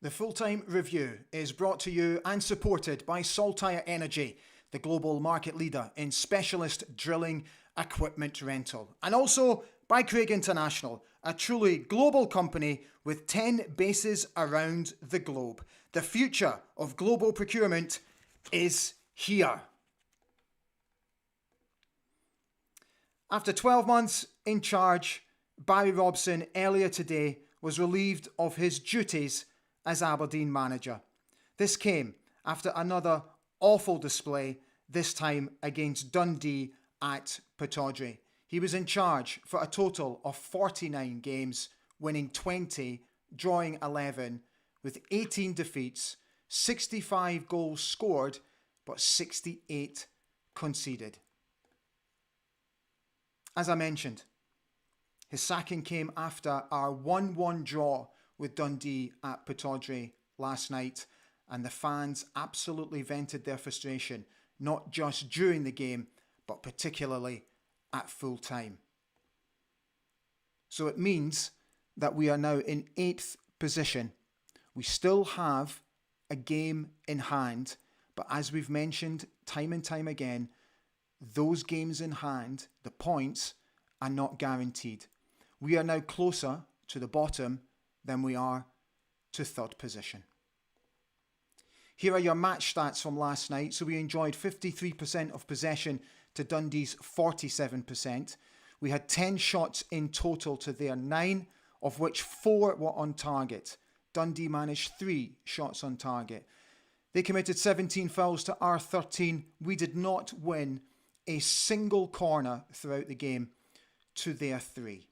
The Full-Time Review is brought to you and supported by Saltire Energy, the global market leader in specialist drilling equipment rental. And also by Craig International, a truly global company with 10 bases around the globe. The future of global procurement is here. After 12 months in charge, Barry Robson earlier today was relieved of his duties as Aberdeen manager. This came after another awful display, this time against Dundee at Pittodrie. He was in charge for a total of 49 games, winning 20, drawing 11, with 18 defeats, 65 goals scored, but 68 conceded. As I mentioned, his sacking came after our 1-1 draw with Dundee at Pittodrie last night, and the fans absolutely vented their frustration, not just during the game, but particularly at full time. So it means that we are now in 8th position. We still have a game in hand, but as we've mentioned time and time again, those games in hand, the points, are not guaranteed. We are now closer to the bottom than we are to 3rd position. Here are your match stats from last night. So we enjoyed 53% of possession to Dundee's 47%. We had 10 shots in total to their 9, of which 4 were on target. Dundee managed 3 shots on target. They committed 17 fouls to our 13. We did not win a single corner throughout the game to their 3.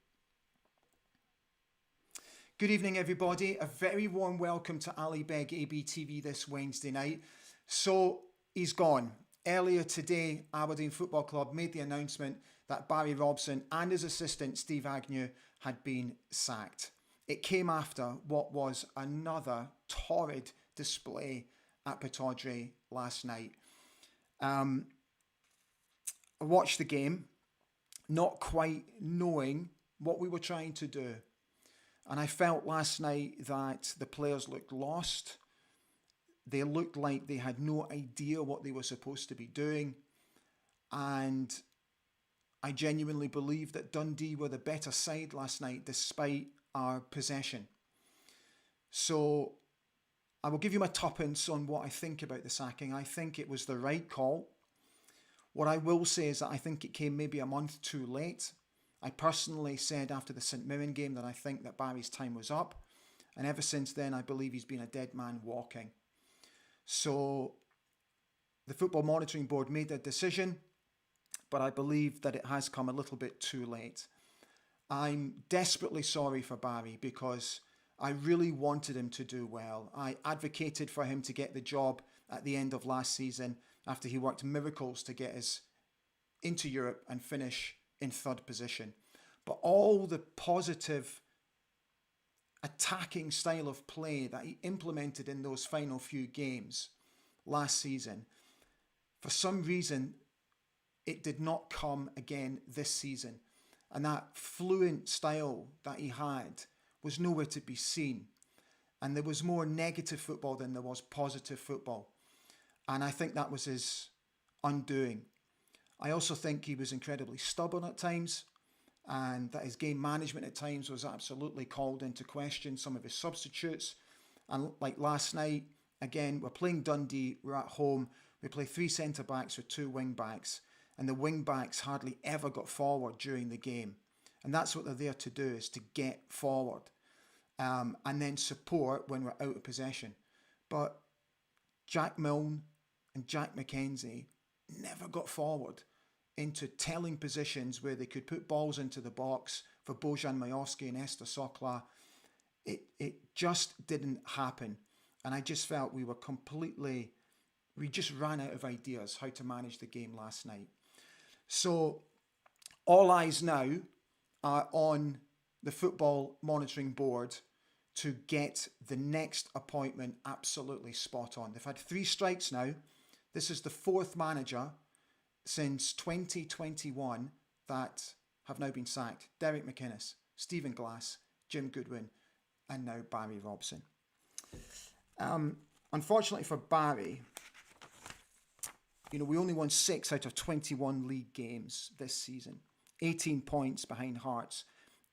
Good evening, everybody. A very warm welcome to Ali Beg ABTV this Wednesday night. So he's gone. Earlier today, Aberdeen Football Club made the announcement that Barry Robson and his assistant Steve Agnew had been sacked. It came after what was another torrid display at Pittodrie last night. I watched the game, not quite knowing what we were trying to do. And I felt last night that the players looked lost. They looked like they had no idea what they were supposed to be doing. And I genuinely believe that Dundee were the better side last night despite our possession. So I will give you my tuppence on what I think about the sacking. I think it was the right call. What I will say is that I think it came maybe a month too late. I personally said after the St Mirren game that I think that Barry's time was up. And ever since then, I believe he's been a dead man walking. So the Football Monitoring Board made their decision, but I believe that it has come a little bit too late. I'm desperately sorry for Barry because I really wanted him to do well. I advocated for him to get the job at the end of last season after he worked miracles to get us into Europe and finish in 3rd position. But all the positive attacking style of play that he implemented in those final few games last season, for some reason, it did not come again this season. And that fluent style that he had was nowhere to be seen. And there was more negative football than there was positive football. And I think that was his undoing. I also think he was incredibly stubborn at times, and that his game management at times was absolutely called into question. Some of his substitutes, and like last night, again, we're playing Dundee, we're at home, we play 3 centre-backs with 2 wing-backs, and the wing-backs hardly ever got forward during the game. And that's what they're there to do, is to get forward, and then support when we're out of possession. But Jack Milne and Jack McKenzie never got forward into telling positions where they could put balls into the box for Bojan Majorski and Esther Sokla. It just didn't happen. And I just felt we just ran out of ideas how to manage the game last night. So all eyes now are on the Football Monitoring Board to get the next appointment absolutely spot on. They've had 3 strikes now. This is the 4th manager since 2021 that have now been sacked. Derek McInnes, Stephen Glass, Jim Goodwin, and now Barry Robson. Unfortunately for Barry, we only won 6 out of 21 league games this season. 18 points behind Hearts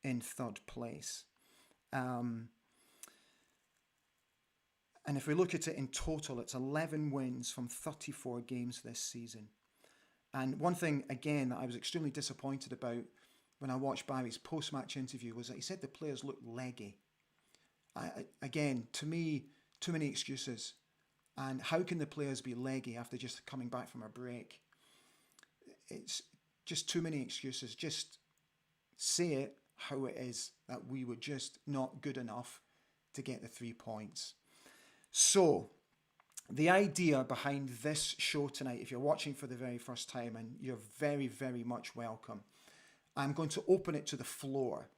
in third place. And if we look at it in total, it's 11 wins from 34 games this season. And one thing, again, that I was extremely disappointed about when I watched Barry's post-match interview was that he said the players looked leggy. Again, to me, too many excuses. And how can the players be leggy after just coming back from a break? It's just too many excuses. Just say it how it is, that we were just not good enough to get the 3 points. So, the idea behind this show tonight, if you're watching for the very first time, and you're very, very much welcome, I'm going to open it to the floor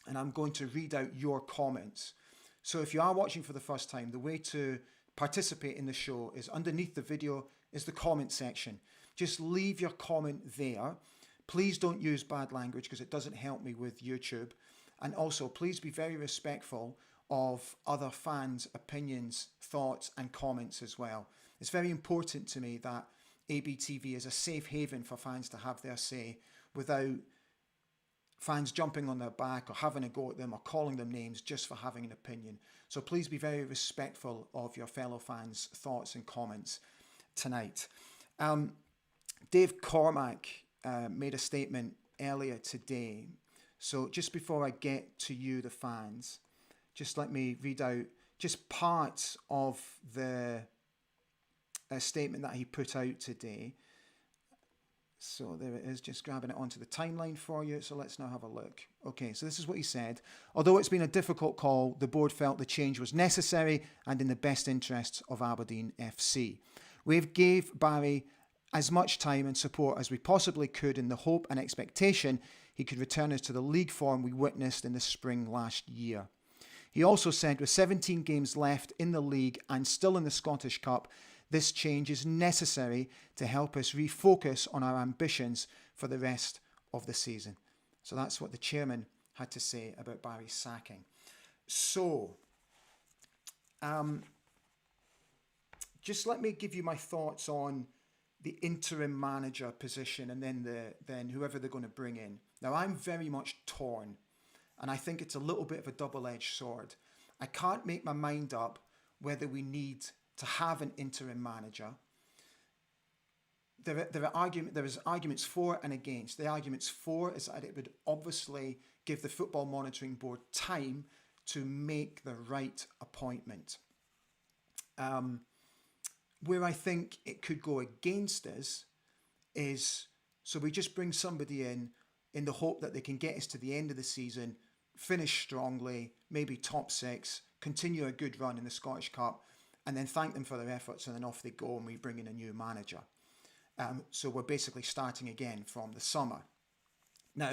and I'm going to read out your comments. So if you are watching for the first time, the way to participate in the show is underneath the video is the comment section. Just leave your comment there. Please don't use bad language because it doesn't help me with YouTube. And also, please be very respectful of other fans' opinions, thoughts and comments as well. It's very important to me that ABTV is a safe haven for fans to have their say without fans jumping on their back or having a go at them or calling them names just for having an opinion. So please be very respectful of your fellow fans' thoughts and comments tonight. Dave Cormack made a statement earlier today. So just before I get to you, the fans, just let me read out just parts of the statement that he put out today. So there it is, just grabbing it onto the timeline for you. So let's now have a look. Okay, so this is what he said. Although it's been a difficult call, the board felt the change was necessary and in the best interests of Aberdeen FC. We've gave Barry as much time and support as we possibly could in the hope and expectation he could return us to the league form we witnessed in the spring last year. He also said with 17 games left in the league and still in the Scottish Cup, this change is necessary to help us refocus on our ambitions for the rest of the season. So that's what the chairman had to say about Barry's sacking. So, just let me give you my thoughts on the interim manager position and then whoever they're going to bring in. Now, I'm very much torn, and I think it's a little bit of a double-edged sword. I can't make my mind up whether we need to have an interim manager. There is arguments for and against. The arguments for is that it would obviously give the Football Monitoring Board time to make the right appointment. Where I think it could go against us is, so we just bring somebody in the hope that they can get us to the end of the season, finish strongly, maybe top 6, continue a good run in the Scottish Cup, and then thank them for their efforts, and then off they go and we bring in a new manager. So we're basically starting again from the summer. Now,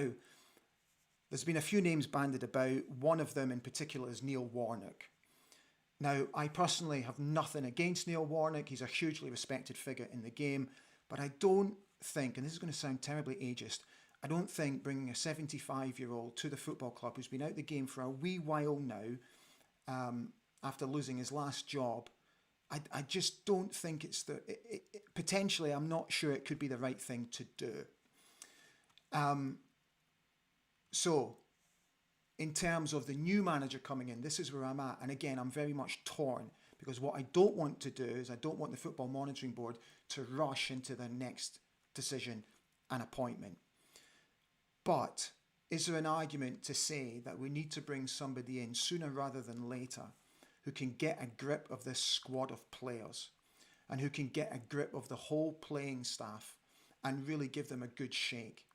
there's been a few names bandied about. One of them in particular is Neil Warnock. Now, I personally have nothing against Neil Warnock. He's a hugely respected figure in the game, but I don't think, and this is going to sound terribly ageist, I don't think bringing a 75-year-old to the football club who's been out the game for a wee while now, after losing his last job, I just don't think it's potentially, I'm not sure it could be the right thing to do. So, in terms of the new manager coming in, this is where I'm at. And again, I'm very much torn because what I don't want to do is I don't want the Football Monitoring Board to rush into their next decision and appointment. But is there an argument to say that we need to bring somebody in sooner rather than later who can get a grip of this squad of players and who can get a grip of the whole playing staff and really give them a good shake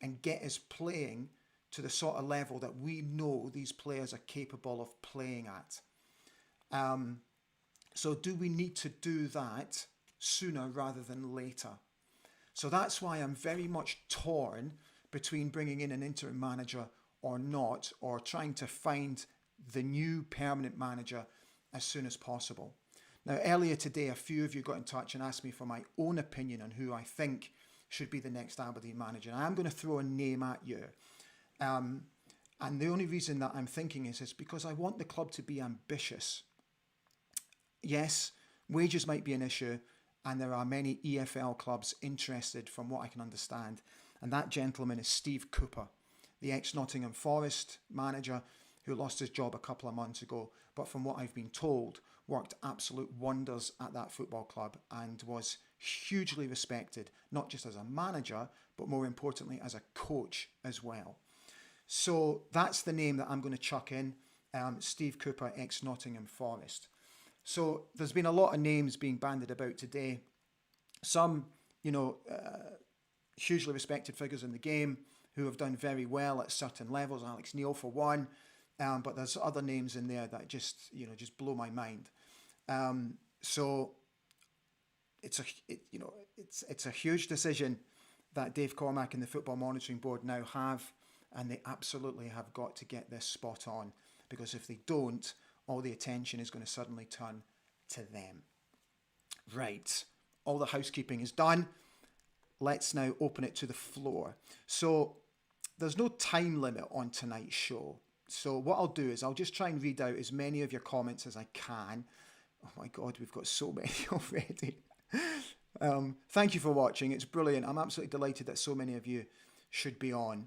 and get us playing to the sort of level that we know these players are capable of playing at. So do we need to do that sooner rather than later? So that's why I'm very much torn between bringing in an interim manager or not, or trying to find the new permanent manager as soon as possible. Now, earlier today, a few of you got in touch and asked me for my own opinion on who I think should be the next Aberdeen manager. And I'm going to throw a name at you. And the only reason that I'm thinking is because I want the club to be ambitious. yes, wages might be an issue, and there are many EFL clubs interested from what I can understand. And that gentleman is Steve Cooper, the ex-Nottingham Forest manager who lost his job a couple of months ago, but from what I've been told, worked absolute wonders at that football club and was hugely respected, not just as a manager, but more importantly as a coach as well. So that's the name that I'm going to chuck in, Steve Cooper, ex-Nottingham Forest. So there's been a lot of names being bandied about today. Some, hugely respected figures in the game who have done very well at certain levels. Alex Neil for one, but there's other names in there that just blow my mind. So it's a huge decision that Dave Cormack and the Football Monitoring Board now have, and they absolutely have got to get this spot on, because if they don't, all the attention is going to suddenly turn to them. Right, all the housekeeping is done. Let's now open it to the floor. So there's no time limit on tonight's show. So what I'll do is I'll just try and read out as many of your comments as I can. Oh my God, we've got so many already. Thank you for watching. It's brilliant. I'm absolutely delighted that so many of you should be on.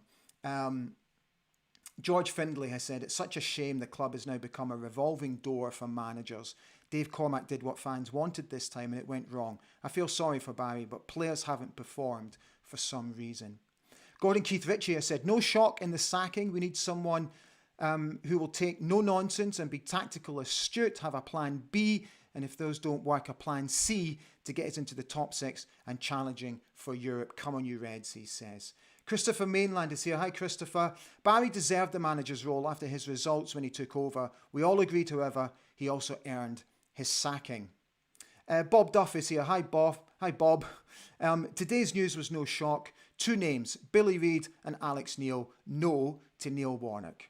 George Findlay has said, it's such a shame the club has now become a revolving door for managers. Dave Cormack did what fans wanted this time and it went wrong. I feel sorry for Barry, but players haven't performed for some reason. Gordon Keith Ritchie has said, no shock in the sacking. We need someone who will take no nonsense and be tactical astute, have a plan B, and if those don't work, a plan C to get us into the top six and challenging for Europe. Come on, you Reds, he says. Christopher Mainland is here. Hi, Christopher. Barry deserved the manager's role after his results when he took over. We all agreed, however, he also earned his sacking. Bob Duff is here. Hi, Bob. Hi, Bob. Today's news was no shock. Two names, Billy Reid and Alex Neil. No to Neil Warnock.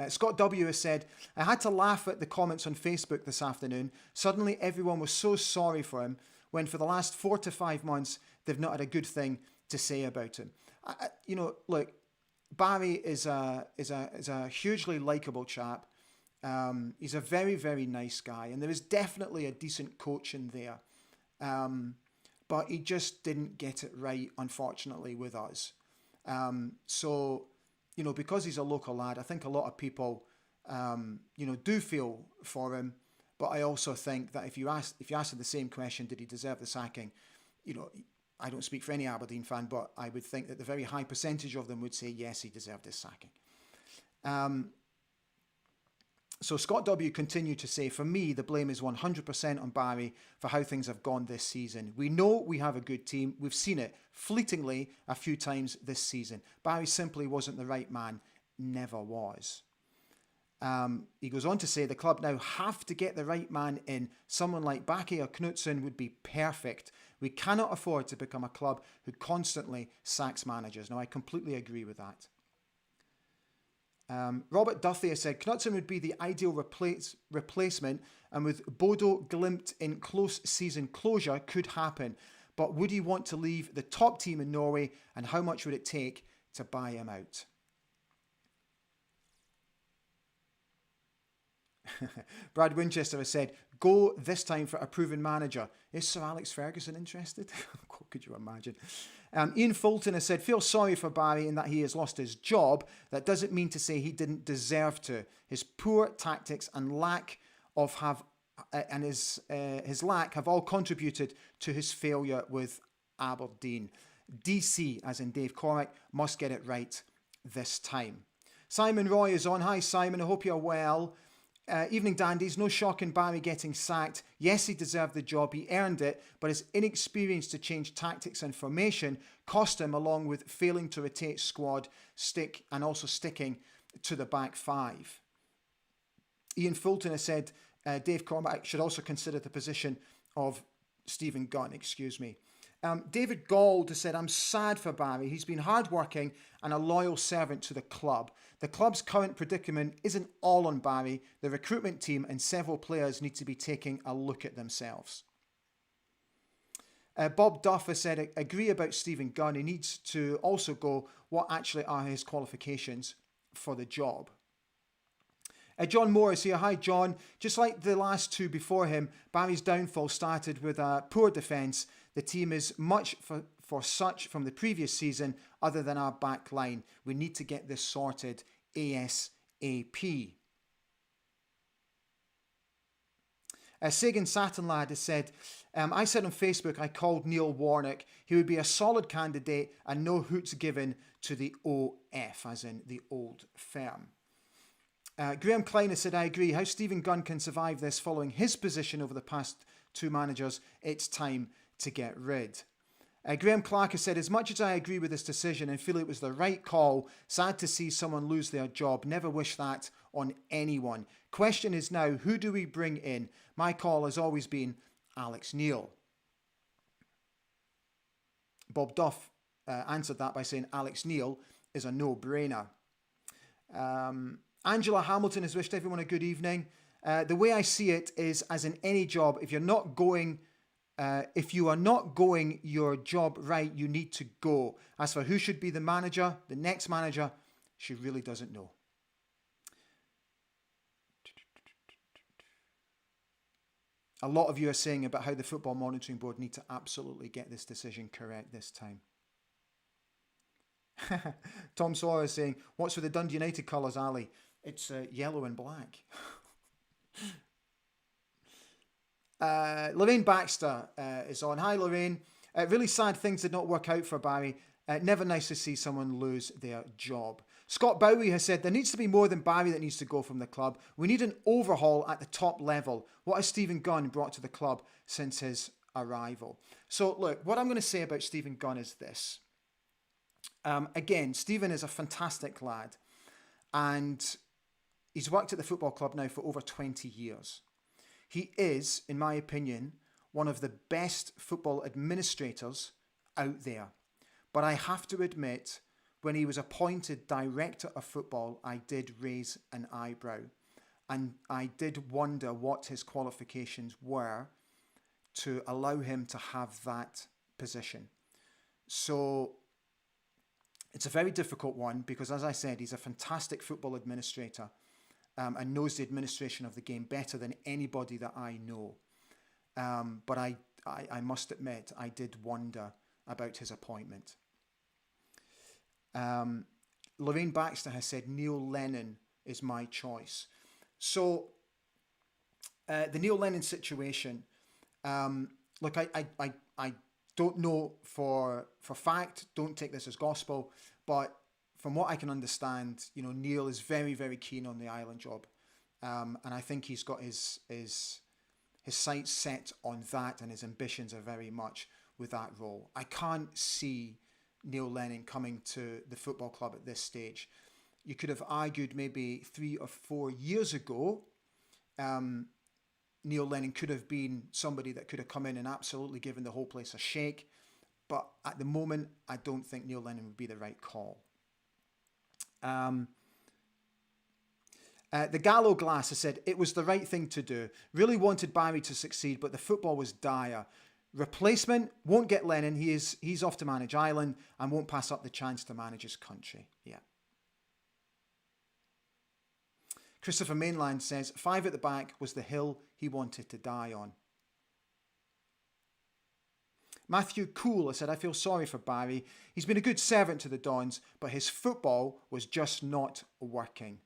Scott W. has said, I had to laugh at the comments on Facebook this afternoon. Suddenly everyone was so sorry for him when for the last 4 to 5 months they've not had a good thing to say about him. Look, Barry is a hugely likeable chap. He's a very, very nice guy, and there is definitely a decent coach in there. But he just didn't get it right, unfortunately, with us. So, because he's a local lad, I think a lot of people, do feel for him. But I also think that if you ask him the same question, did he deserve the sacking? I don't speak for any Aberdeen fan, but I would think that the very high percentage of them would say, yes, he deserved his sacking. So Scott W. continued to say, for me, the blame is 100% on Barry for how things have gone this season. We know we have a good team. We've seen it fleetingly a few times this season. Barry simply wasn't the right man. Never was. He goes on to say the club now have to get the right man in. Someone like Bakke or Knutson would be perfect. We cannot afford to become a club who constantly sacks managers. Now, I completely agree with that. Robert Duthie has said Knutson would be the ideal replacement, and with Bodo Glimt in close season closure could happen. But would he want to leave the top team in Norway, and how much would it take to buy him out? Brad Winchester has said, go this time for a proven manager. Is Sir Alex Ferguson interested? What could you imagine? Ian Fulton has said, feel sorry for Barry in that he has lost his job. That doesn't mean to say he didn't deserve to. His poor tactics and his lack have all contributed to his failure with Aberdeen. DC, as in Dave Cormack, must get it right this time. Simon Roy is on. Hi, Simon. I hope you're well. Evening dandies, no shock in Barry getting sacked. Yes, he deserved the job, he earned it, but his inexperience to change tactics and formation cost him, along with failing to rotate squad, sticking to the back five. Ian Fulton has said Dave Cormack should also consider the position of Stephen Gunn, David Gold has said, I'm sad for Barry. He's been hardworking and a loyal servant to the club. The club's current predicament isn't all on Barry. The recruitment team and several players need to be taking a look at themselves. Bob Duff has said, agree about Stephen Gunn. He needs to also go, what actually are his qualifications for the job? John Morris here. Hi, John. Just like the last two before him, Barry's downfall started with a poor defence. The team is much for such from the previous season, other than our back line. We need to get this sorted ASAP. Sagan Saturn Lad has said, I said on Facebook I called Neil Warnock. He would be a solid candidate and no hoots given to the OF, as in the old firm. Graham Klein has said, I agree. How Stephen Gunn can survive this following his position over the past two managers, it's time to get rid. Graham Clark has said, as much as I agree with this decision and feel it was the right call, sad to see someone lose their job. Never wish that on anyone. Question is now, who do we bring in? My call has always been Alex Neil. Bob Duff answered that by saying Alex Neil is a no-brainer. Angela Hamilton has wished everyone a good evening. The way I see it is, as in any job, if you are not going your job right, you need to go. As for who should be the manager, the next manager, she really doesn't know. A lot of you are saying about how the Football Monitoring Board need to absolutely get this decision correct this time. Tom Sawyer is saying, what's with the Dundee United colours, Ali? It's yellow and black. Lorraine Baxter is on. Hi, Lorraine. Really sad things did not work out for Barry. Never nice to see someone lose their job. Scott Bowie has said, there needs to be more than Barry that needs to go from the club. We need an overhaul at the top level. What has Stephen Gunn brought to the club since his arrival? So, look, what I'm going to say about Stephen Gunn is this. Again, Stephen is a fantastic lad. And he's worked at the football club now for over 20 years. He is, in my opinion, one of the best football administrators out there. But I have to admit, when he was appointed director of football, I did raise an eyebrow. And I did wonder what his qualifications were to allow him to have that position. So it's a very difficult one because, as I said, he's a fantastic football administrator. And knows the administration of the game better than anybody that I know. But I must admit, I did wonder about his appointment. Lorraine Baxter has said Neil Lennon is my choice. So the Neil Lennon situation, look, I don't know for fact, don't take this as gospel, but from what I can understand, you know, Neil is very, very keen on the Ireland job. And I think he's got his sights set on that, and his ambitions are very much with that role. I can't see Neil Lennon coming to the football club at this stage. You could have argued maybe 3 or 4 years ago, Neil Lennon could have been somebody that could have come in and absolutely given the whole place a shake. But at the moment, I don't think Neil Lennon would be the right call. The Gallo Glass has said, it was the right thing to do. Really wanted Barry to succeed, but the football was dire. Replacement, won't get Lennon. He's off to manage Ireland and won't pass up the chance to manage his country. Yeah. Christopher Mainland says, 5 at the back was the hill he wanted to die on. Matthew Cool has said, I feel sorry for Barry. He's been a good servant to the Dons, but his football was just not working.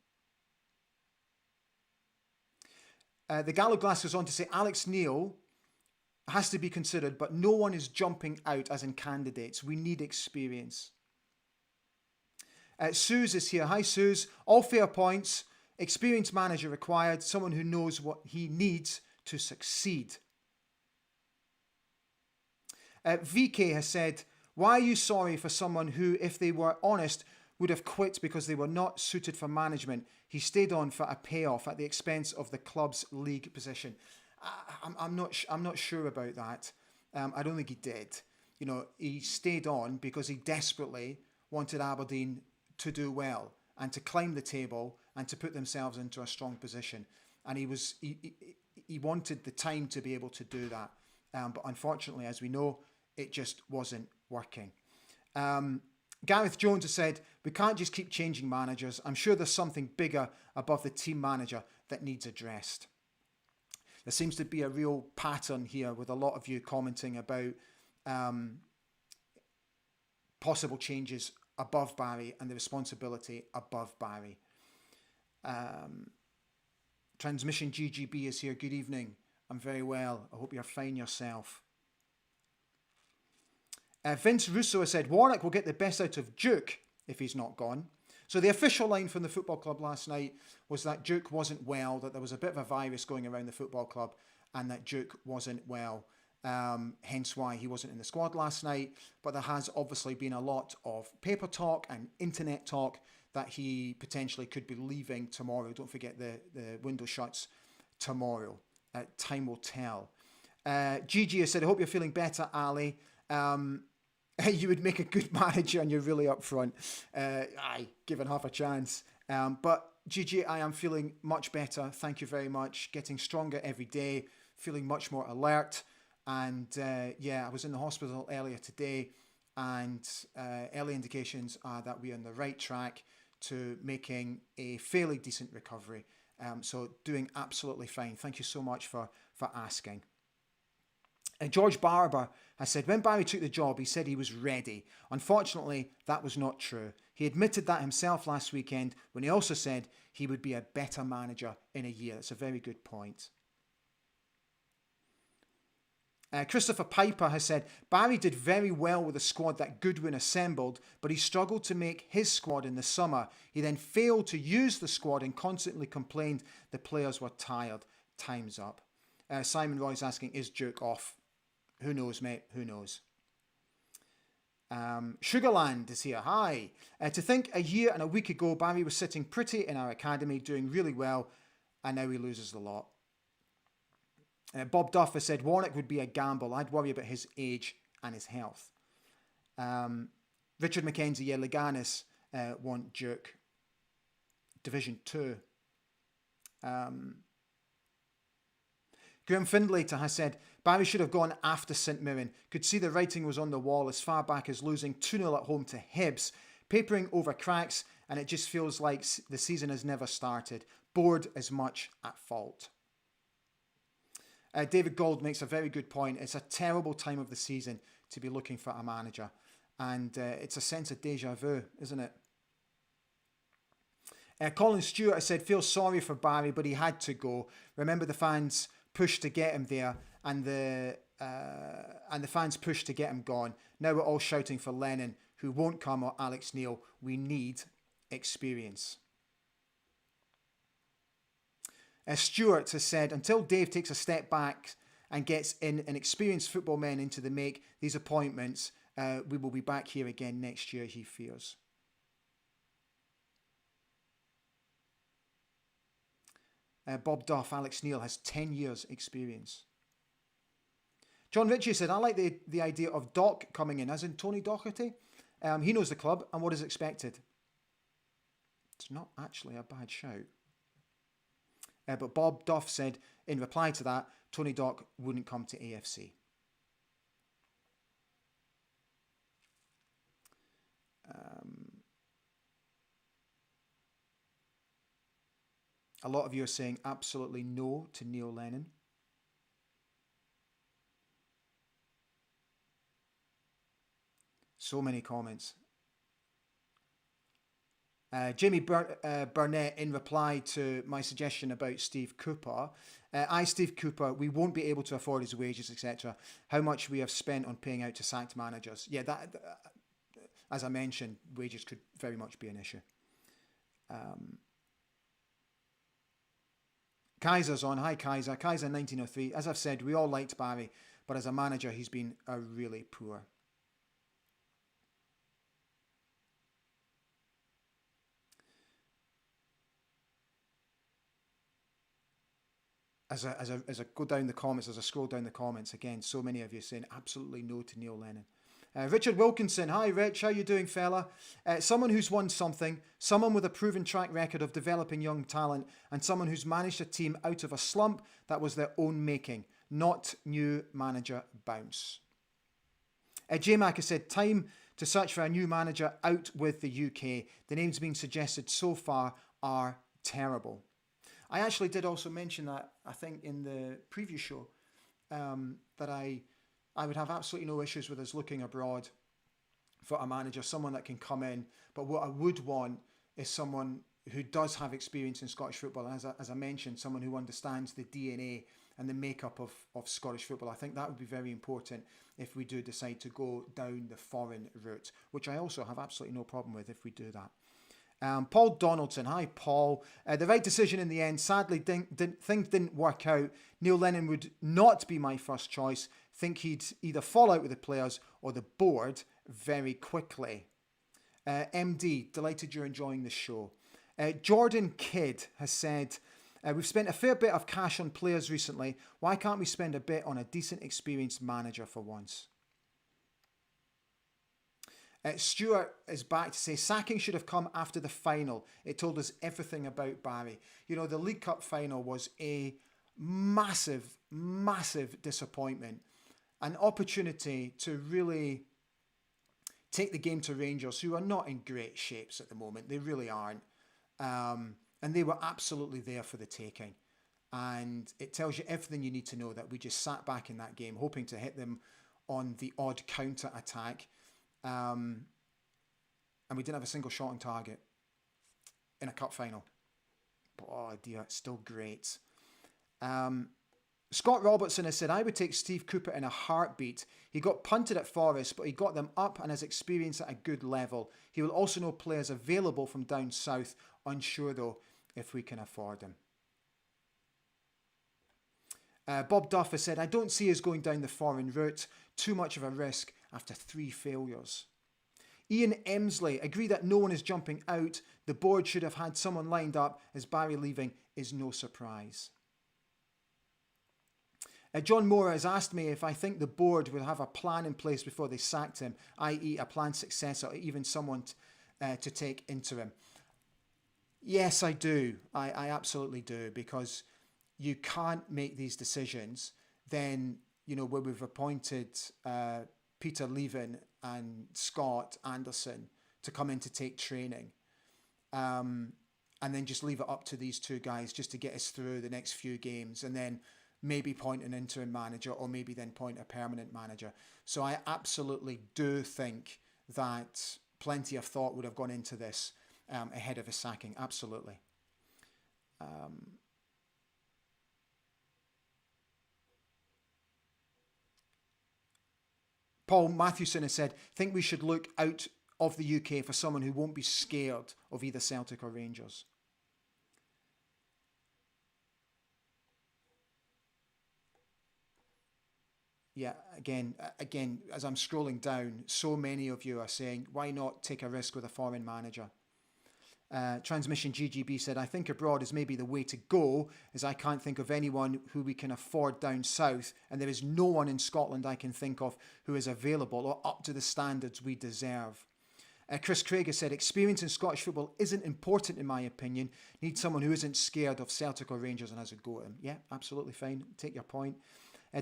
The Gallo Glass goes on to say, Alex Neil has to be considered, but no one is jumping out as in candidates. We need experience. Suze is here. Hi, Suze. All fair points. Experienced manager required. Someone who knows what he needs to succeed. VK has said, why are you sorry for someone who, if they were honest, would have quit because they were not suited for management? He stayed on for a payoff at the expense of the club's league position. I'm not sure about that. I don't think he did. You know, he stayed on because he desperately wanted Aberdeen to do well and to climb the table and to put themselves into a strong position. And he wanted the time to be able to do that. But unfortunately, as we know, it just wasn't working. Gareth Jones has said, we can't just keep changing managers. I'm sure there's something bigger above the team manager that needs addressed. There seems to be a real pattern here with a lot of you commenting about possible changes above Barry and the responsibility above Barry. Transmission GGB is here. Good evening. I'm very well. I hope you're fine yourself. Vince Russo has said, Warnock will get the best out of Duke if he's not gone. So the official line from the football club last night was that Duke wasn't well, that there was a bit of a virus going around the football club and that Duke wasn't well. Hence why he wasn't in the squad last night. But there has obviously been a lot of paper talk and internet talk that he potentially could be leaving tomorrow. Don't forget the window shuts tomorrow. Time will tell. Gigi has said, I hope you're feeling better, Ali. You would make a good manager and you're really upfront. Aye, given half a chance. But Gigi, I am feeling much better. Thank you very much. Getting stronger every day. Feeling much more alert. And I was in the hospital earlier today. And early indications are that we're on the right track to making a fairly decent recovery. So doing absolutely fine. Thank you so much for asking. George Barber has said, when Barry took the job, he said he was ready. Unfortunately, that was not true. He admitted that himself last weekend when he also said he would be a better manager in a year. That's a very good point. Christopher Piper has said, Barry did very well with the squad that Goodwin assembled, but he struggled to make his squad in the summer. He then failed to use the squad and constantly complained the players were tired. Time's up. Simon Roy's asking, is Duke off? Who knows, mate? Who knows? Sugarland is here. Hi. To think a year and a week ago, Barry was sitting pretty in our academy, doing really well, and now he loses the lot. Bob Duff has said, Warnock would be a gamble. I'd worry about his age and his health. Richard McKenzie, Leganis want Duke. Division 2. Graham Findlater has said, Barry should have gone after St Mirren. Could see the writing was on the wall as far back as losing 2-0 at home to Hibs. Papering over cracks, and it just feels like the season has never started. Board as much at fault. David Gold makes a very good point. It's a terrible time of the season to be looking for a manager. And it's a sense of deja vu, isn't it? Colin Stewart has said, feel sorry for Barry, but he had to go. Remember the fans pushed to get him there, and the fans pushed to get him gone. Now we're all shouting for Lennon, who won't come, or Alex Neil. We need experience. Stewart has said, until Dave takes a step back and gets in an experienced football men into the make these appointments, we will be back here again next year, he fears. Bob Duff, Alex Neil has 10 years experience. John Ritchie said, I like the idea of Doc coming in, as in Tony Docherty. He knows the club and what is expected. It's not actually a bad shout. But Bob Duff said, in reply to that, Tony Doc wouldn't come to AFC. A lot of you are saying absolutely no to Neil Lennon. So many comments. Jamie Burnett, in reply to my suggestion about Steve Cooper, Steve Cooper, we won't be able to afford his wages, etc. How much we have spent on paying out to sacked managers. Yeah, that, as I mentioned, wages could very much be an issue. Kaiser's on. Hi, Kaiser. Kaiser 1903. As I've said, we all liked Barry, but as a manager, he's been really poor. As I go down the comments, as I scroll down the comments, again, so many of you saying absolutely no to Neil Lennon. Richard Wilkinson, hi Rich, how you doing, fella? Someone who's won something, someone with a proven track record of developing young talent, and someone who's managed a team out of a slump that was their own making, not new manager bounce. J-Mac has said, time to search for a new manager out with the UK. The names being suggested so far are terrible. I actually did also mention that, I think, in the preview show, that I would have absolutely no issues with us looking abroad for a manager, someone that can come in. But what I would want is someone who does have experience in Scottish football, and as I mentioned, someone who understands the DNA and the makeup of Scottish football. I think that would be very important if we do decide to go down the foreign route, which I also have absolutely no problem with if we do that. Paul Donaldson, hi Paul. The right decision in the end. Sadly, things didn't work out. Neil Lennon would not be my first choice. Think he'd either fall out with the players or the board very quickly. MD, delighted you're enjoying the show. Jordan Kidd has said, we've spent a fair bit of cash on players recently. Why can't we spend a bit on a decent, experienced manager for once? Stuart is back to say, sacking should have come after the final. It told us everything about Barry. You know, the League Cup final was a massive, massive disappointment. An opportunity to really take the game to Rangers, who are not in great shapes at the moment. They really aren't. And they were absolutely there for the taking. And it tells you everything you need to know that we just sat back in that game, hoping to hit them on the odd counter-attack. And we didn't have a single shot on target in a cup final. But, oh dear, it's still great. Scott Robertson has said, I would take Steve Cooper in a heartbeat. He got punted at Forest, but he got them up and has experience at a good level. He will also know players available from down south. Unsure, though, if we can afford him. Bob Duff has said, I don't see us going down the foreign route. Too much of a risk after 3 failures. Ian Emsley, agree that no one is jumping out. The board should have had someone lined up, as Barry leaving is no surprise. John Moore has asked me if I think the board will have a plan in place before they sacked him, i.e. a planned successor or even someone to take interim. Yes, I do. I absolutely do, because you can't make these decisions then, you know, where we've appointed Peter Leven and Scott Anderson to come in to take training, and then just leave it up to these two guys just to get us through the next few games, and then maybe point an interim manager, or maybe then point a permanent manager. So I absolutely do think that plenty of thought would have gone into this ahead of a sacking. Absolutely. Paul Mathewson has said, think we should look out of the UK for someone who won't be scared of either Celtic or Rangers. Yeah, again, as I'm scrolling down, so many of you are saying, why not take a risk with a foreign manager? Transmission GGB said, I think abroad is maybe the way to go, as I can't think of anyone who we can afford down south, and there is no one in Scotland I can think of who is available or up to the standards we deserve. Chris Craig has said, experience in Scottish football isn't important in my opinion. Need someone who isn't scared of Celtic or Rangers and has a go at them. Yeah, absolutely fine. Take your point.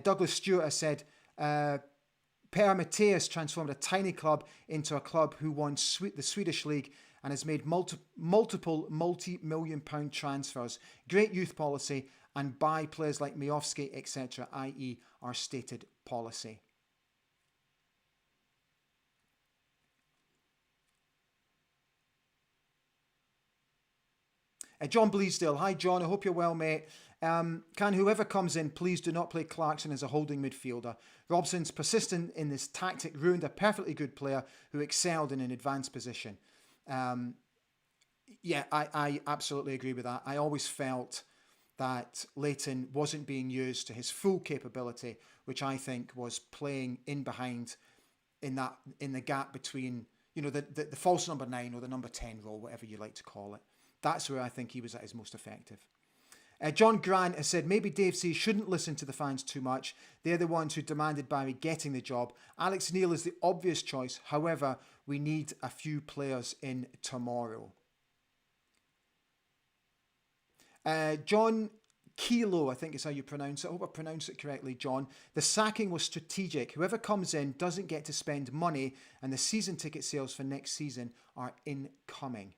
Douglas Stewart has said, Per Mateus transformed a tiny club into a club who won the Swedish League and has made multiple multi-million pound transfers. Great youth policy and buy players like Miovski, etc., i.e. our stated policy. John Bleasdale. Hi, John. I hope you're well, mate. Can whoever comes in, please do not play Clarkson as a holding midfielder. Robson's persistent in this tactic ruined a perfectly good player who excelled in an advanced position. Yeah, I absolutely agree with that. I always felt that Leighton wasn't being used to his full capability, which I think was playing in behind in the gap between, you know, the false number 9 or the number 10 role, whatever you like to call it. That's where I think he was at his most effective. John Grant has said, maybe Dave C shouldn't listen to the fans too much. They're the ones who demanded Barry getting the job. Alex Neil is the obvious choice. However, we need a few players in tomorrow. John Kilo, I think is how you pronounce it. I hope I pronounced it correctly, John. The sacking was strategic. Whoever comes in doesn't get to spend money, and the season ticket sales for next season are incoming.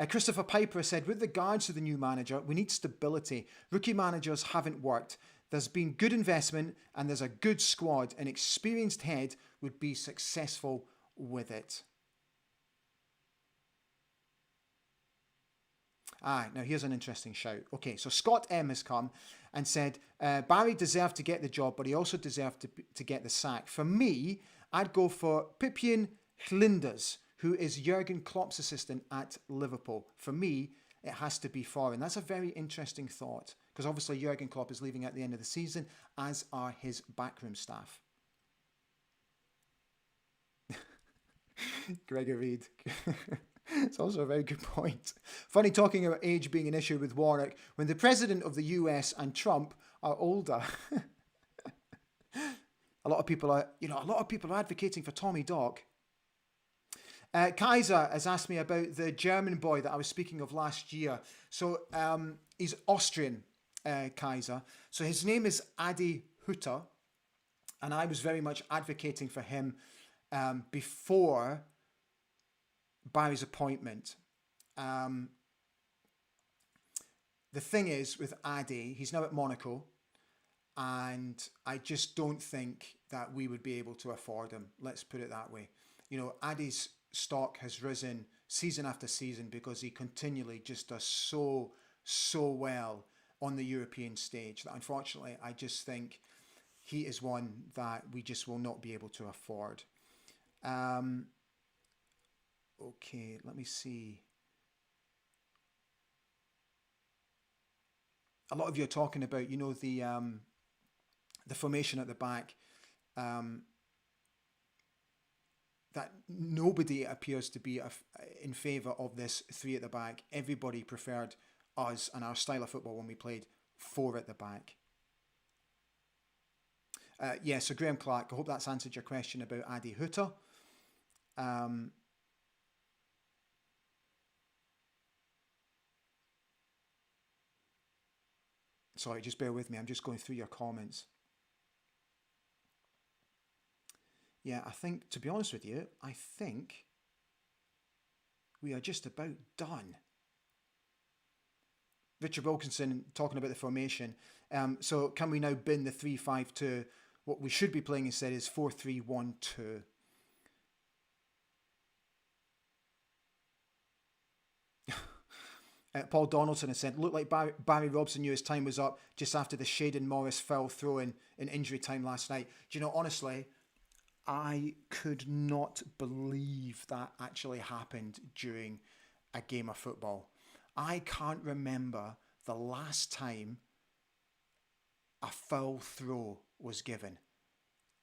Christopher Piper said, with regards to the new manager, we need stability. Rookie managers haven't worked. There's been good investment and there's a good squad. An experienced head would be successful with it. Now here's an interesting shout. Okay, so Scott M has come and said, Barry deserved to get the job, but he also deserved to get the sack. For me, I'd go for Pipien Hlinders, who is Jurgen Klopp's assistant at Liverpool. For me, it has to be foreign. That's a very interesting thought, because obviously Jurgen Klopp is leaving at the end of the season, as are his backroom staff. Gregor Reed. It's also a very good point. Funny talking about age being an issue with Warnock when the president of the US and Trump are older. A lot of people are advocating for Tommy Dock. Kaiser has asked me about the German boy that I was speaking of last year. So he's Austrian, Kaiser. So his name is Adi Hütter, and I was very much advocating for him before Barry's appointment. The thing is with Adi, he's now at Monaco, and I just don't think that we would be able to afford him. Let's put it that way. You know, Adi's stock has risen season after season because he continually just does so well on the European stage that unfortunately I just think he is one that we just will not be able to afford. Okay, let me see. A lot of you are talking about, you know, the formation at the back. That nobody appears to be in favour of this 3 at the back. Everybody preferred us and our style of football when we played 4 at the back. Yeah, so Graham Clark, I hope that's answered your question about Adi Hütter. Sorry, just bear with me. I'm just going through your comments. Yeah, I think, to be honest with you, I think we are just about done. Richard Wilkinson talking about the formation. So can we now bin the 3-5-2? What we should be playing instead is 4-3-1-2. Paul Donaldson has said, looked like Barry Robson knew his time was up just after the Shayden Morris foul throw in injury time last night. Do you know, honestly, I could not believe that actually happened during a game of football. I can't remember the last time a foul throw was given.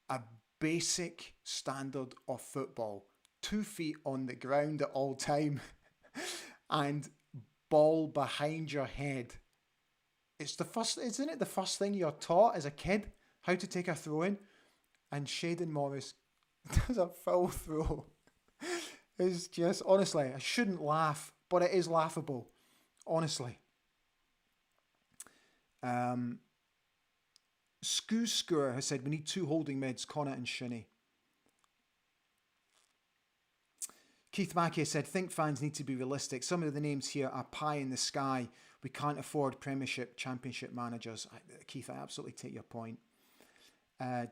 A basic standard of football. 2 feet on the ground at all time. And ball behind your head. Isn't it the first thing you're taught as a kid? How to take a throw in? And Shayden Morris does a foul throw. It's just, honestly, I shouldn't laugh, but it is laughable. Honestly. Skoo has said we need 2 holding mids, Connacht and Shinnie. Keith Mackey said, think fans need to be realistic. Some of the names here are pie in the sky. We can't afford Premiership, Championship managers. Keith, I absolutely take your point.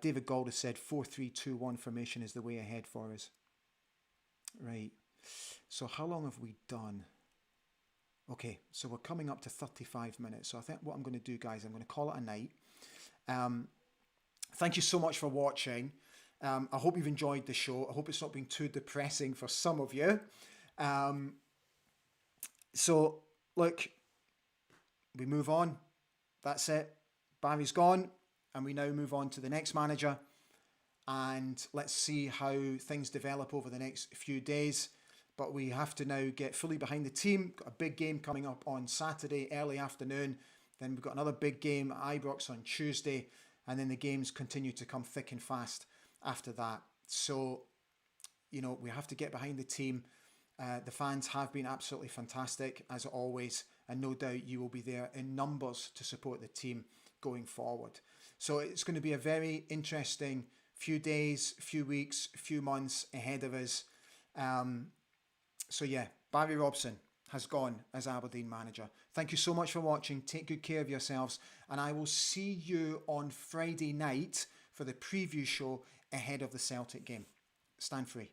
David Gold has said 4-3-2-1 formation is the way ahead for us. Right. So how long have we done? Okay, so we're coming up to 35 minutes. So I think what I'm going to do, guys, I'm going to call it a night. Thank you so much for watching. I hope you've enjoyed the show. I hope it's not been too depressing for some of you. So, look, we move on. That's it. Barry's gone. And we now move on to the next manager. And let's see how things develop over the next few days. But we have to now get fully behind the team. Got a big game coming up on Saturday, early afternoon. Then we've got another big game at Ibrox on Tuesday. And then the games continue to come thick and fast after that. So, you know, we have to get behind the team The fans have been absolutely fantastic, as always, and no doubt you will be there in numbers to support the team going forward. So it's going to be a very interesting few days, few weeks, few months ahead of us. So yeah, Barry Robson has gone as Aberdeen manager. Thank you so much for watching. Take good care of yourselves, and I will see you on Friday night for the preview show ahead of the Celtic game. Stand free.